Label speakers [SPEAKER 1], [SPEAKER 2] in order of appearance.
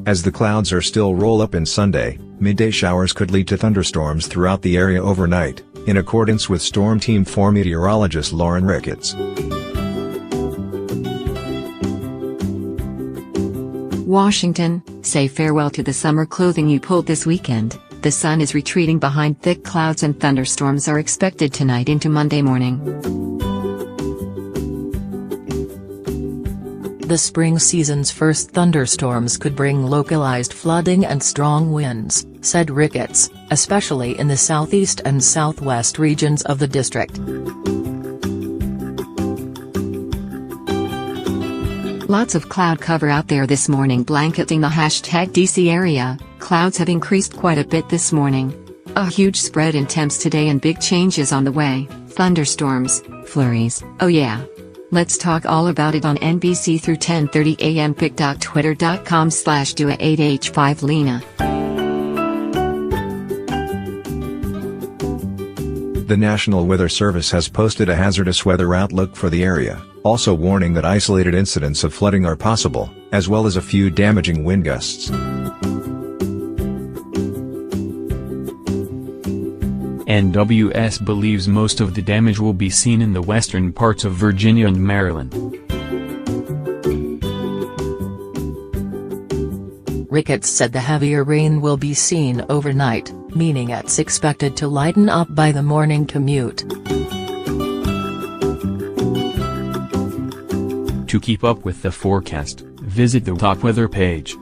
[SPEAKER 1] As the clouds are still roll up in Sunday, midday showers could lead to thunderstorms throughout the area overnight, in accordance with Storm Team 4 meteorologist Lauren Ricketts.
[SPEAKER 2] Washington, say farewell to the summer clothing you pulled this weekend. The sun is retreating behind thick clouds and thunderstorms are expected tonight into Monday morning.
[SPEAKER 3] The spring season's first thunderstorms could bring localized flooding and strong winds, said Ricketts, especially in the southeast and southwest regions of the district.
[SPEAKER 2] Lots of cloud cover out there this morning, blanketing the #DC area. Clouds have increased quite a bit this morning. A huge spread in temps today and big changes on the way. Thunderstorms, flurries, oh yeah. Let's talk all about it on NBC through 10:30 a.m. pic.twitter.com/dua8h5lena.
[SPEAKER 1] The National Weather Service has posted a hazardous weather outlook for the area, also warning that isolated incidents of flooding are possible, as well as a few damaging wind gusts.
[SPEAKER 4] NWS believes most of the damage will be seen in the western parts of Virginia and Maryland.
[SPEAKER 3] Ricketts said the heavier rain will be seen overnight, meaning it's expected to lighten up by the morning commute.
[SPEAKER 4] To keep up with the forecast, visit the Top Weather page.